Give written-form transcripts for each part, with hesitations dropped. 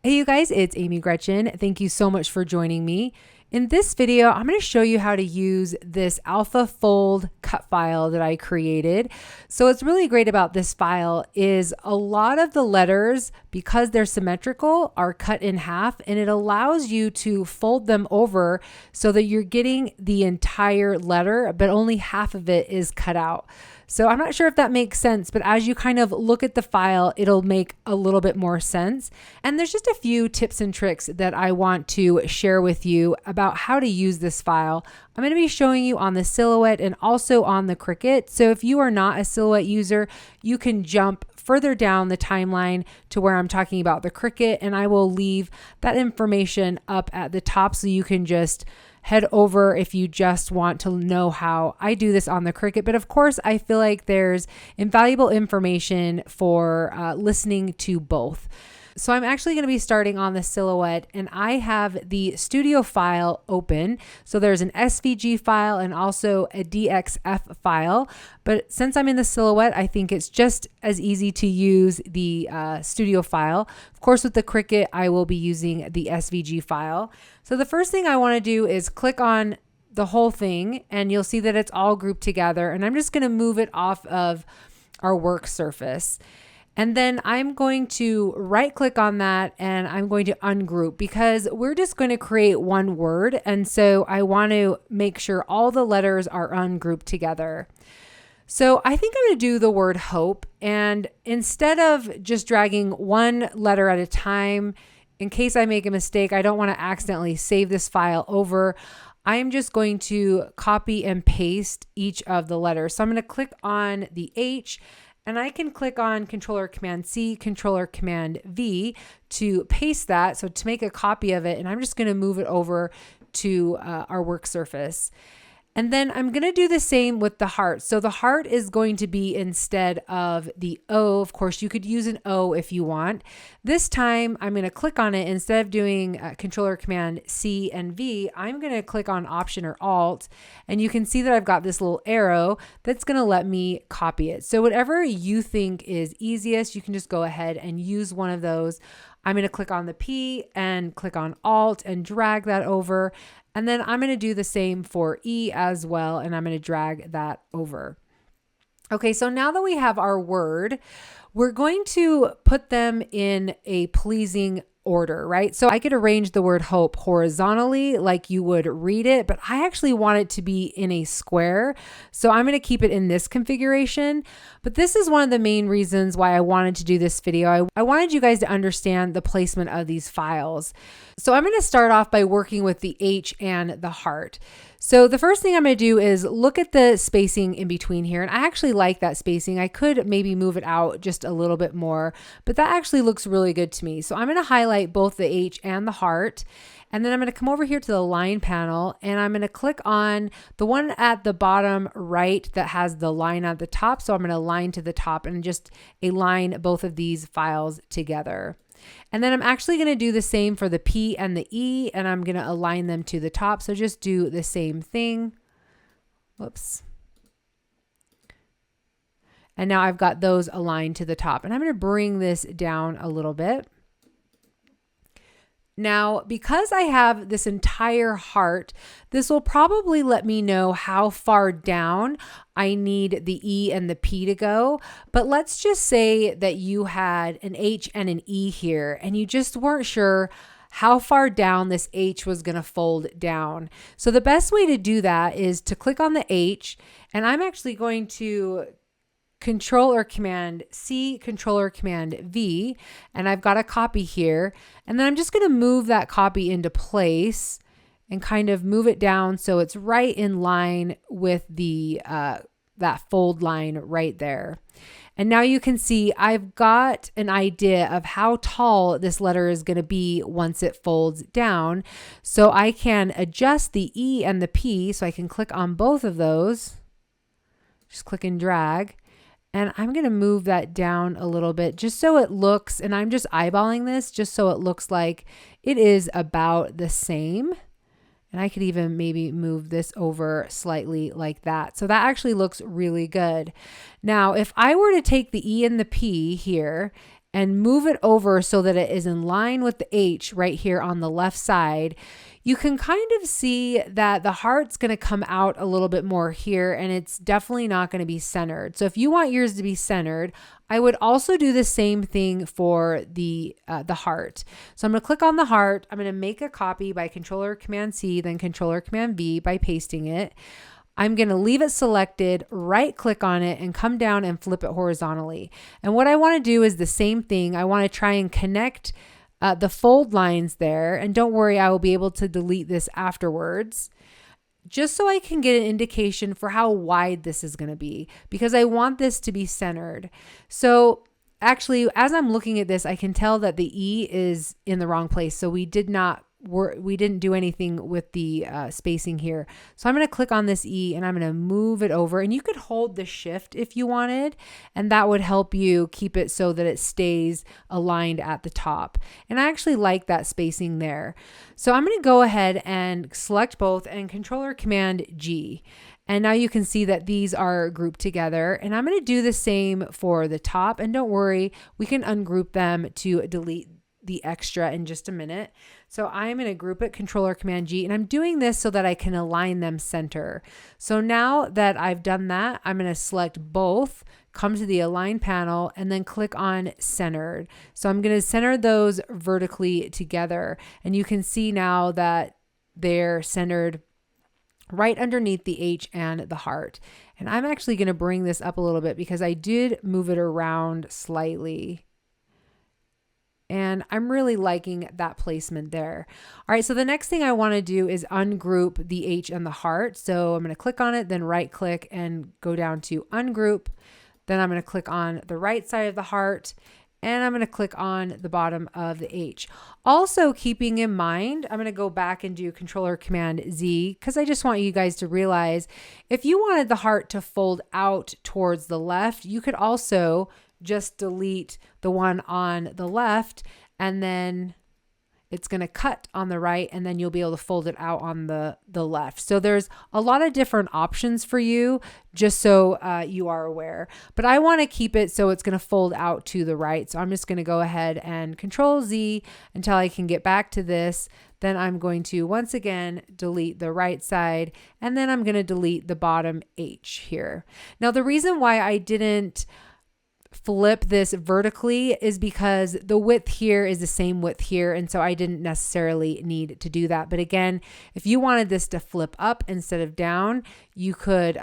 Hey you guys, it's Amy Gretchen. Thank you so much for joining me. In this video, I'm going to show you how to use this alpha fold cut file that I created. So what's really great about this file is a lot of the letters, because they're symmetrical, are cut in half, and it allows you to fold them over so that you're getting the entire letter, but only half of it is cut out. So I'm not sure if that makes sense, but as you kind of look at the file, it'll make a little bit more sense. And there's just a few tips and tricks that I want to share with you about how to use this file. I'm going to be showing you on the Silhouette and also on the Cricut. So if you are not a Silhouette user, you can jump further down the timeline to where I'm talking about the Cricut, and I will leave that information up at the top so you can just head over if you just want to know how I do this on the Cricut. But of course, I feel like there's invaluable information for listening to both. So I'm actually going to be starting on the Silhouette, and I have the studio file open. So there's an SVG file and also a DXF file. But since I'm in the Silhouette, I think it's just as easy to use the studio file. Of course, with the Cricut, I will be using the SVG file. So the first thing I want to do is click on the whole thing, and you'll see that it's all grouped together. And I'm just going to move it off of our work surface. And then I'm going to right click on that and I'm going to ungroup, because we're just going to create one word. And so I want to make sure all the letters are ungrouped together. So I think I'm going to do the word hope. And instead of just dragging one letter at a time, in case I make a mistake, I don't want to accidentally save this file over. I'm just going to copy and paste each of the letters. So I'm going to click on the H, and I can click on Control-Command-C, Control-Command-V to paste that, so to make a copy of it, and I'm just going to move it over to our work surface. And then I'm going to do the same with the heart. So the heart is going to be instead of the O. Of course, you could use an O if you want. This time, I'm going to click on it. Instead of doing Control-Command-C and V, I'm going to click on Option or Alt. And you can see that I've got this little arrow that's going to let me copy it. So whatever you think is easiest, you can just go ahead and use one of those. I'm going to click on the P and click on Alt and drag that over. And then I'm going to do the same for E as well, and I'm going to drag that over. Okay, so now that we have our word, we're going to put them in a pleasing order, right? So I could arrange the word hope horizontally like you would read it, but I actually want it to be in a square. So I'm going to keep it in this configuration. But this is one of the main reasons why I wanted to do this video. I wanted you guys to understand the placement of these files. So I'm going to start off by working with the H and the heart. So the first thing I'm going to do is look at the spacing in between here. And I actually like that spacing. I could maybe move it out just a little bit more, but that actually looks really good to me. So I'm going to highlight both the H and the heart. And then I'm going to come over here to the line panel, and I'm going to click on the one at the bottom right that has the line at the top. So I'm going to line to the top and just align both of these files together. And then I'm actually going to do the same for the P and the E, and I'm going to align them to the top. So just do the same thing. Whoops. And now I've got those aligned to the top, and I'm going to bring this down a little bit. Now, because I have this entire heart, this will probably let me know how far down I need the E and the P to go. But let's just say that you had an H and an E here, and you just weren't sure how far down this H was going to fold down. So the best way to do that is to click on the H, and I'm actually going to Control or Command C, Control or Command V, and I've got a copy here. And then I'm just going to move that copy into place and kind of move it down so it's right in line with the that fold line right there. And now you can see I've got an idea of how tall this letter is going to be once it folds down. So I can adjust the E and the P, so I can click on both of those. Just click and drag. And I'm going to move that down a little bit just so it looks, and I'm just eyeballing this just so it looks like it is about the same. And I could even maybe move this over slightly like that. So that actually looks really good. Now, if I were to take the E and the P here and move it over so that it is in line with the H right here on the left side, you can kind of see that the heart's going to come out a little bit more here, and it's definitely not going to be centered. So if you want yours to be centered, I would also do the same thing for the heart. So I'm going to click on the heart. I'm going to make a copy by Control-Command-C, then Control-Command-V by pasting it. I'm going to leave it selected, right click on it, and come down and flip it horizontally. And what I want to do is the same thing. I want to try and connect the fold lines there. And don't worry, I will be able to delete this afterwards, just so I can get an indication for how wide this is going to be, because I want this to be centered. So actually, as I'm looking at this, I can tell that the E is in the wrong place. So we didn't do anything with the spacing here. So I'm going to click on this E and I'm going to move it over, and you could hold the shift if you wanted, and that would help you keep it so that it stays aligned at the top. And I actually like that spacing there. So I'm going to go ahead and select both and Control-Command-G. And now you can see that these are grouped together, and I'm going to do the same for the top. And don't worry, we can ungroup them to delete the extra in just a minute. So I'm going to group it, Control-Command-G, and I'm doing this so that I can align them center. So now that I've done that, I'm going to select both, come to the Align panel, and then click on Centered. So I'm going to center those vertically together, and you can see now that they're centered right underneath the H and the heart. And I'm actually going to bring this up a little bit because I did move it around slightly. And I'm really liking that placement there. All right, so the next thing I want to do is ungroup the H and the heart. So I'm going to click on it, then right click and go down to ungroup. Then I'm going to click on the right side of the heart, and I'm going to click on the bottom of the H. Also keeping in mind, I'm going to go back and do Control-Command-Z because I just want you guys to realize if you wanted the heart to fold out towards the left, you could also just delete the one on the left, and then it's going to cut on the right, and then you'll be able to fold it out on the left. So there's a lot of different options for you, just so you are aware. But I want to keep it so it's going to fold out to the right. So I'm just going to go ahead and Control-Z until I can get back to this. Then I'm going to once again delete the right side, and then I'm going to delete the bottom H here. Now the reason why I didn't flip this vertically is because the width here is the same width here, and so I didn't necessarily need to do that. But again, if you wanted this to flip up instead of down, you could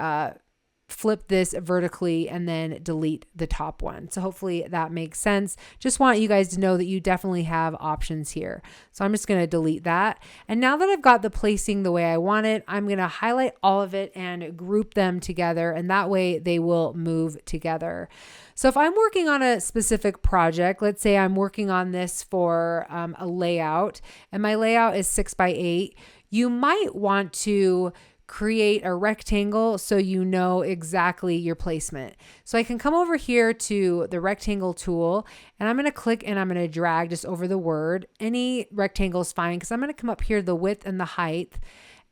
flip this vertically and then delete the top one. So hopefully that makes sense. Just want you guys to know that you definitely have options here. So I'm just going to delete that. And now that I've got the placing the way I want it, I'm going to highlight all of it and group them together, and that way they will move together. So if I'm working on a specific project, let's say I'm working on this for a layout, and my layout is 6x8, you might want to create a rectangle so you know exactly your placement. So I can come over here to the rectangle tool, and I'm going to click and I'm going to drag just over the word. Any rectangle is fine, because I'm going to come up here to the width and the height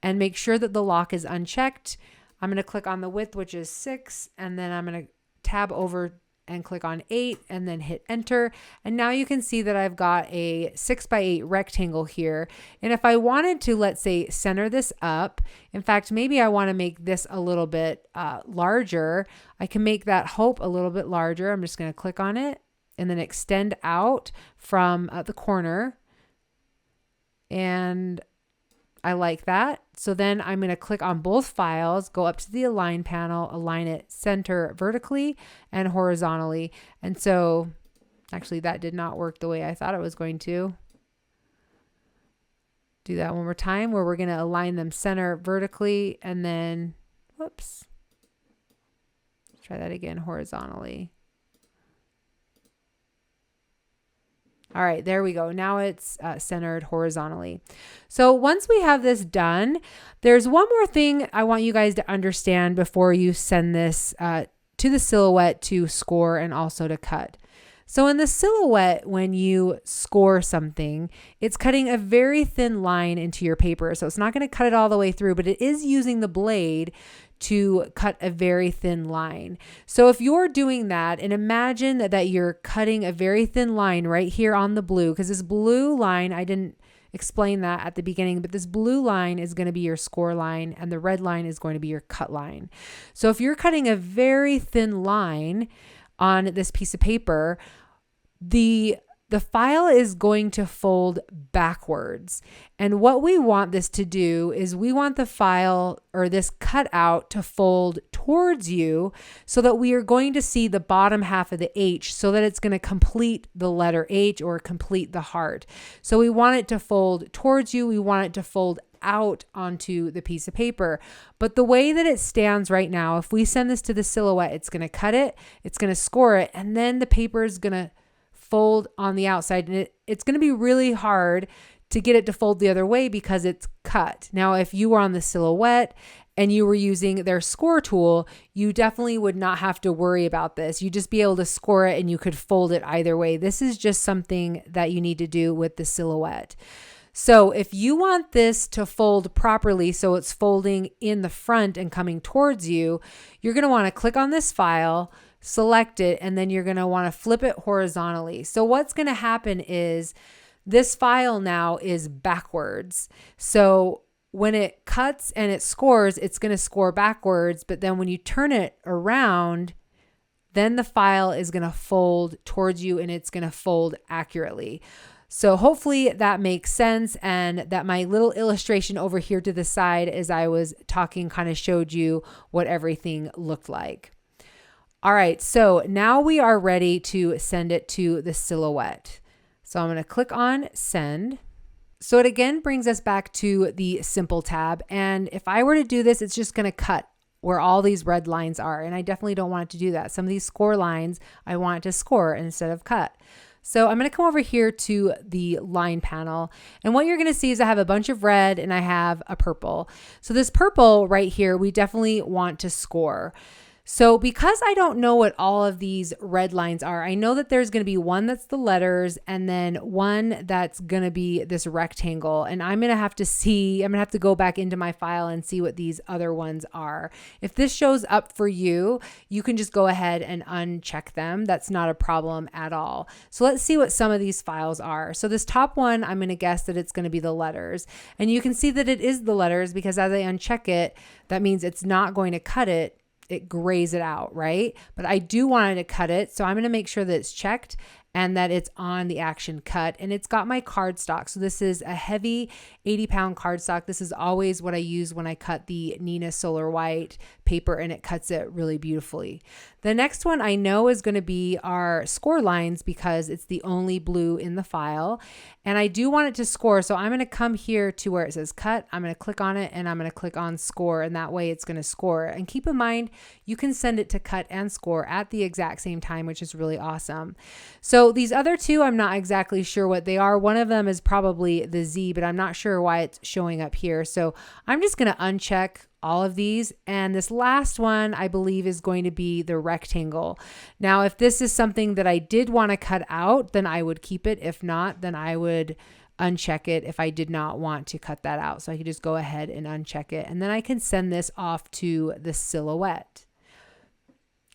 and make sure that the lock is unchecked. I'm going to click on the width, which is 6, and then I'm going to tab over and click on 8 and then hit enter. And now you can see that I've got a 6x8 rectangle here. And if I wanted to, let's say, center this up, in fact, maybe I want to make this a little bit larger. I can make that hope a little bit larger. I'm just going to click on it and then extend out from the corner. And I like that. So then I'm going to click on both files, go up to the Align panel, align it center vertically and horizontally. And so actually that did not work the way I thought it was going to. Do that one more time, where we're going to align them center vertically, and then, whoops, try that again, horizontally. All right, there we go. Now it's centered horizontally. So once we have this done, there's one more thing I want you guys to understand before you send this to the Silhouette to score and also to cut. So in the Silhouette, when you score something, it's cutting a very thin line into your paper. So it's not going to cut it all the way through, but it is using the blade to cut a very thin line. So if you're doing that, and imagine that you're cutting a very thin line right here on the blue, because this blue line, I didn't explain that at the beginning, but this blue line is going to be your score line and the red line is going to be your cut line. So if you're cutting a very thin line on this piece of paper, the file is going to fold backwards. And what we want this to do is we want the file or this cutout to fold towards you so that we are going to see the bottom half of the H so that it's going to complete the letter H or complete the heart. So we want it to fold towards you. We want it to fold out onto the piece of paper. But the way that it stands right now, if we send this to the Silhouette, it's going to cut it, it's going to score it, and then the paper is going to fold on the outside, and it's going to be really hard to get it to fold the other way because it's cut. Now, if you were on the Silhouette and you were using their score tool, you definitely would not have to worry about this. You'd just be able to score it and you could fold it either way. This is just something that you need to do with the Silhouette. So if you want this to fold properly, so it's folding in the front and coming towards you, you're going to want to click on this file, select it, and then you're going to want to flip it horizontally. So what's going to happen is this file now is backwards. So when it cuts and it scores, it's going to score backwards. But then when you turn it around, then the file is going to fold towards you and it's going to fold accurately. So hopefully that makes sense, and that my little illustration over here to the side as I was talking kind of showed you what everything looked like. All right, so now we are ready to send it to the Silhouette. So I'm going to click on send. So it again brings us back to the simple tab. And if I were to do this, it's just going to cut where all these red lines are. And I definitely don't want it to do that. Some of these score lines, I want it to score instead of cut. So I'm going to come over here to the line panel, and what you're going to see is I have a bunch of red and I have a purple. So this purple right here, we definitely want to score. So because I don't know what all of these red lines are, I know that there's going to be one that's the letters and then one that's going to be this rectangle. And I'm going to have to go back into my file and see what these other ones are. If this shows up for you, you can just go ahead and uncheck them. That's not a problem at all. So let's see what some of these files are. So this top one, I'm going to guess that it's going to be the letters. And you can see that it is the letters because as I uncheck it, that means it's not going to cut it. It grays it out, right? But I do want it to cut it. So I'm going to make sure that it's checked and that it's on the action cut, and it's got my cardstock. So this is a heavy 80-pound cardstock. This is always what I use when I cut the Nina Solar White paper, and it cuts it really beautifully. The next one I know is going to be our score lines because it's the only blue in the file, and I do want it to score. So I'm going to come here to where it says cut. I'm going to click on it and I'm going to click on score, and that way it's going to score. And keep in mind, you can send it to cut and score at the exact same time, which is really awesome. So these other two, I'm not exactly sure what they are. One of them is probably the Z, but I'm not sure why it's showing up here. So I'm just going to uncheck all of these. And this last one, I believe, is going to be the rectangle. Now, if this is something that I did want to cut out, then I would keep it. If not, then I would uncheck it if I did not want to cut that out. So I could just go ahead and uncheck it. And then I can send this off to the Silhouette.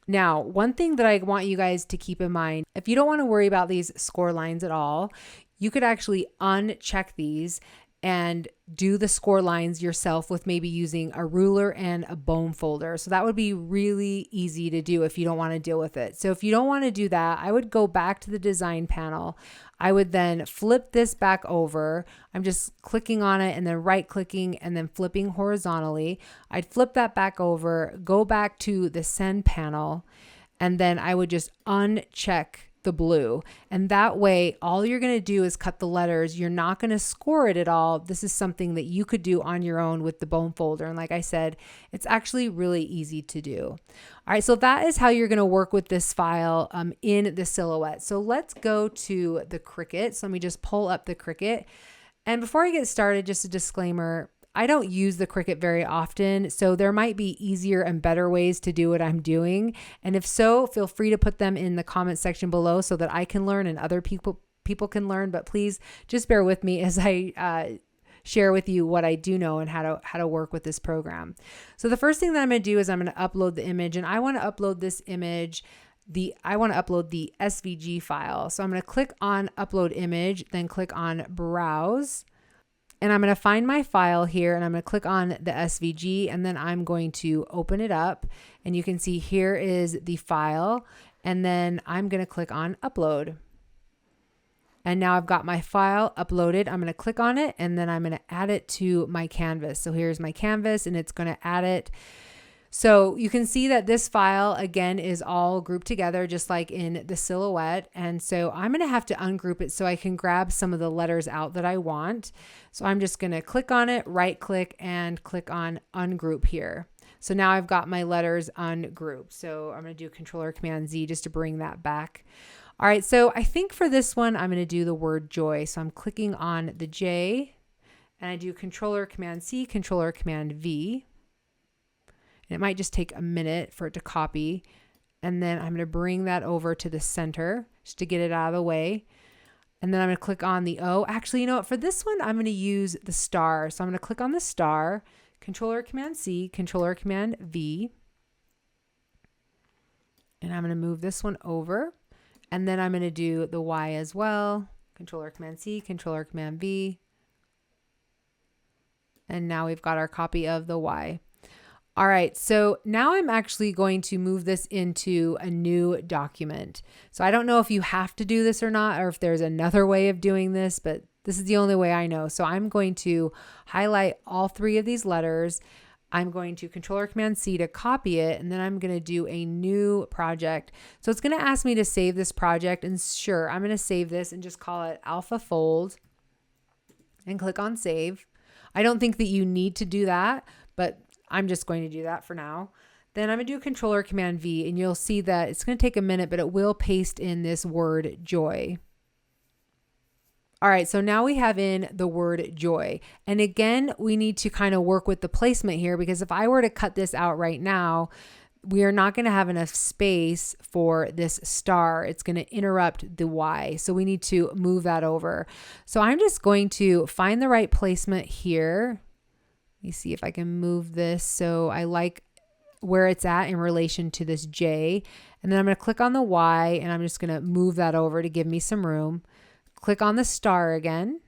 Now, one thing that I want you guys to keep in mind, if you don't want to worry about these score lines at all, you could actually uncheck these and do the score lines yourself with maybe using a ruler and a bone folder. So that would be really easy to do if you don't want to deal with it. So if you don't want to do that, I would go back to the design panel. I would then flip this back over. I'm just clicking on it and then right clicking and then flipping horizontally. I'd flip that back over, go back to the send panel, and then I would just uncheck the blue. And that way, all you're going to do is cut the letters. You're not going to score it at all. This is something that you could do on your own with the bone folder. And like I said, it's actually really easy to do. All right, so that is how you're going to work with this file in the Silhouette. So let's go to the Cricut. So let me just pull up the Cricut. And before I get started, just a disclaimer, I don't use the Cricut very often, so there might be easier and better ways to do what I'm doing. And if so, feel free to put them in the comment section below so that I can learn and other people can learn. But please just bear with me as I share with you what I do know and how to work with this program. So the first thing that I'm going to do is I'm going to upload the image, and I want to upload this image. I want to upload the SVG file. So I'm going to click on upload image, then click on browse. And I'm going to find my file here, and I'm going to click on the SVG, and then I'm going to open it up. And you can see here is the file, and then I'm going to click on upload. And now I've got my file uploaded. I'm going to click on it, and then I'm going to add it to my canvas. So here's my canvas, and it's going to add it. So you can see that this file, again, is all grouped together just like in the Silhouette. And so I'm going to have to ungroup it so I can grab some of the letters out that I want. So I'm just going to click on it, right click, and click on ungroup here. So now I've got my letters ungrouped. So I'm going to do Control-Command-Z just to bring that back. All right, so I think for this one, I'm going to do the word joy. So I'm clicking on the J, and I do Control-Command-C, Control-Command-V. And it might just take a minute for it to copy. And then I'm going to bring that over to the center just to get it out of the way. And then I'm going to click on the O. Actually, you know what? For this one, I'm going to use the star. So I'm going to click on the star, Control-Command-C, Control-Command-V. And I'm going to move this one over. And then I'm going to do the Y as well. Control-Command-C, Control-Command-V. And now we've got our copy of the Y. All right, so now I'm actually going to move this into a new document. So I don't know if you have to do this or not, or if there's another way of doing this, but this is the only way I know. So I'm going to highlight all three of these letters. I'm going to Control-Command-C to copy it, and then I'm going to do a new project. So it's going to ask me to save this project, and sure, I'm going to save this and just call it Alpha Fold and click on Save. I don't think that you need to do that, but I'm just going to do that for now. Then I'm going to do Control-Command-V, and you'll see that it's going to take a minute, but it will paste in this word joy. All right, so now we have in the word joy. And again, we need to kind of work with the placement here, because if I were to cut this out right now, we are not going to have enough space for this star. It's going to interrupt the Y. So we need to move that over. So I'm just going to find the right placement here. Let me see if I can move this so I like where it's at in relation to this J. And then I'm going to click on the Y, and I'm just going to move that over to give me some room. Click on the star again.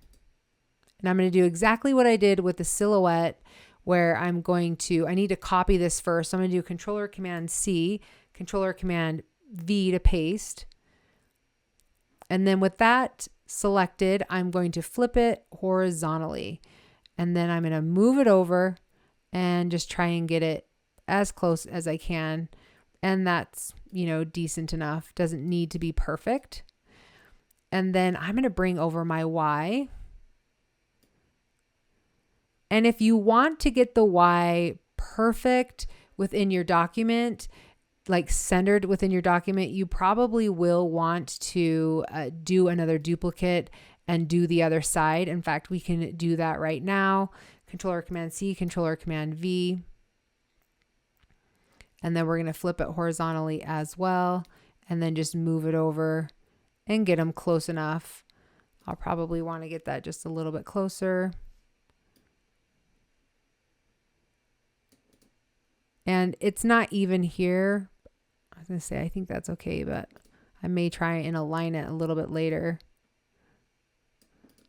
And I'm going to do exactly what I did with the Silhouette, where I need to copy this first. So I'm going to do Control-Command-C, Control-Command-V to paste. And then with that selected, I'm going to flip it horizontally. And then I'm going to move it over and just try and get it as close as I can. And that's, decent enough. Doesn't need to be perfect. And then I'm going to bring over my Y. And if you want to get the Y perfect within your document, like centered within your document, you probably will want to do another duplicate and do the other side. In fact, we can do that right now. Control-Command-C, Control-Command-V. And then we're going to flip it horizontally as well, and then just move it over and get them close enough. I'll probably want to get that just a little bit closer. And it's not even here. I was going to say, I think that's okay, but I may try and align it a little bit later.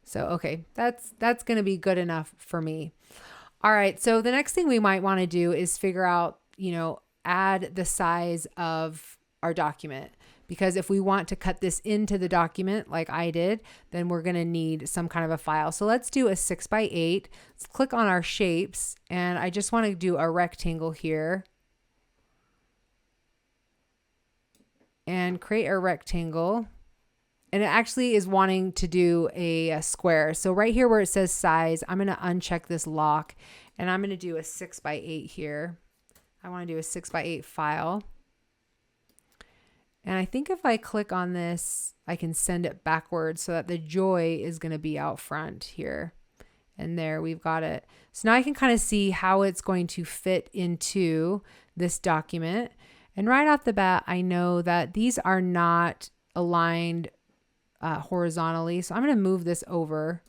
So, okay, that's going to be good enough for me. All right, so the next thing we might want to do is figure out, add the size of our document. Because if we want to cut this into the document like I did, then we're going to need some kind of a file. So let's do a 6x8. Let's click on our shapes, and I just want to do a rectangle here. And create a rectangle. And it actually is wanting to do a square. So right here where it says size, I'm going to uncheck this lock, and I'm going to do a 6x8 here. I want to do a 6x8 file. And I think if I click on this, I can send it backwards so that the joy is going to be out front here. And there we've got it. So now I can kind of see how it's going to fit into this document. And right off the bat, I know that these are not aligned horizontally. So I'm going to move this over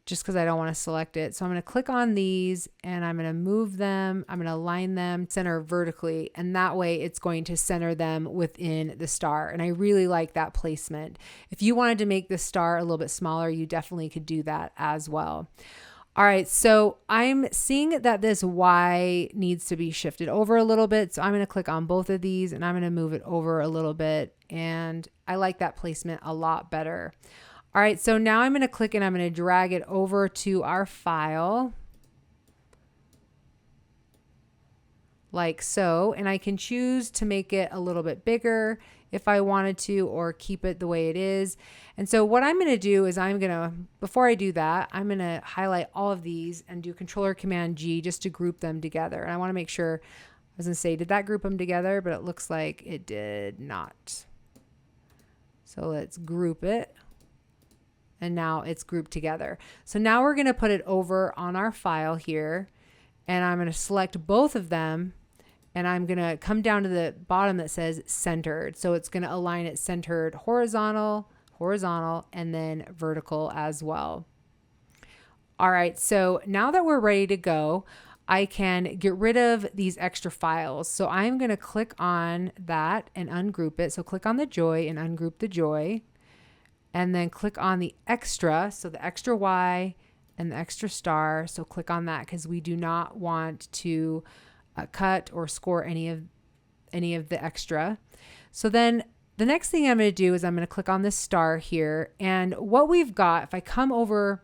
just because I don't want to select it. So I'm going to click on these and I'm going to move them. I'm going to align them center vertically, and that way it's going to center them within the star. And I really like that placement. If you wanted to make the star a little bit smaller, you definitely could do that as well. All right, so I'm seeing that this Y needs to be shifted over a little bit. So I'm going to click on both of these and I'm going to move it over a little bit. And I like that placement a lot better. All right, so now I'm going to click and I'm going to drag it over to our file like so. And I can choose to make it a little bit bigger if I wanted to, or keep it the way it is. And so what I'm going to do is before I do that, I'm going to highlight all of these and do Control-Command-G just to group them together. And I want to make sure, I was going to say, did that group them together? But it looks like it did not. So let's group it. And now it's grouped together. So now we're going to put it over on our file here, and I'm going to select both of them, and I'm going to come down to the bottom that says centered. So it's going to align it centered horizontal, and then vertical as well. All right, so now that we're ready to go, I can get rid of these extra files. So I'm going to click on that and ungroup it. So click on the joy and ungroup the joy. And then click on the extra, so the extra Y and the extra star. So click on that because we do not want to cut or score any of the extra. So then the next thing I'm going to do is I'm going to click on this star here. And what we've got, if I come over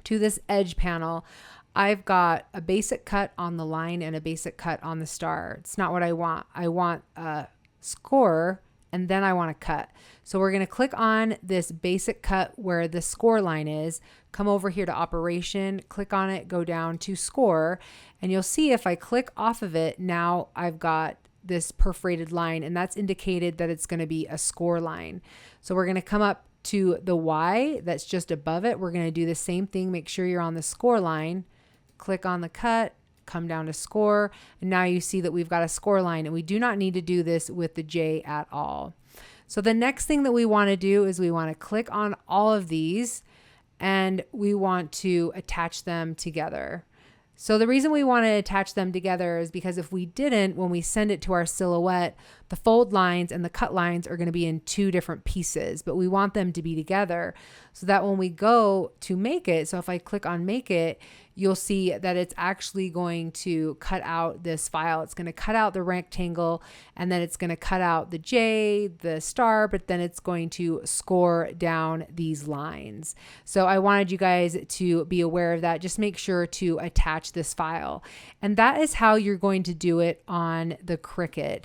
to this edge panel, I've got a basic cut on the line and a basic cut on the star. It's not what I want. I want a score, and then I want to cut. So we're going to click on this basic cut where the score line is, come over here to operation, click on it, go down to score, and you'll see if I click off of it, now I've got this perforated line, and that's indicated that it's going to be a score line. So we're going to come up to the Y that's just above it. We're going to do the same thing. Make sure you're on the score line, click on the cut, come down to score, and now you see that we've got a score line, and we do not need to do this with the J at all. So the next thing that we want to do is we want to click on all of these and we want to attach them together. So the reason we want to attach them together is because if we didn't, when we send it to our silhouette, the fold lines and the cut lines are going to be in two different pieces, but we want them to be together so that when we go to make it, so if I click on make it, you'll see that it's actually going to cut out this file. It's going to cut out the rectangle, and then it's going to cut out the J, the star, but then it's going to score down these lines. So I wanted you guys to be aware of that. Just make sure to attach this file. And that is how you're going to do it on the Cricut.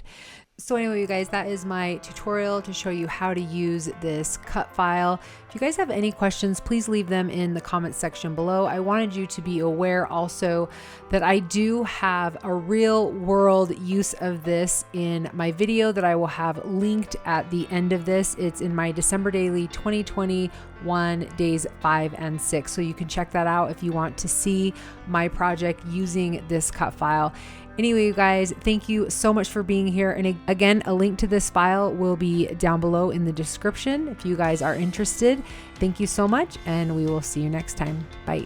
So anyway, you guys, that is my tutorial to show you how to use this cut file. If you guys have any questions, please leave them in the comment section below. I wanted you to be aware also that I do have a real world use of this in my video that I will have linked at the end of this. It's in my December Daily 2021 days 5 and 6. So you can check that out if you want to see my project using this cut file. Anyway, you guys, thank you so much for being here. And again, a link to this file will be down below in the description if you guys are interested. Thank you so much, and we will see you next time. Bye.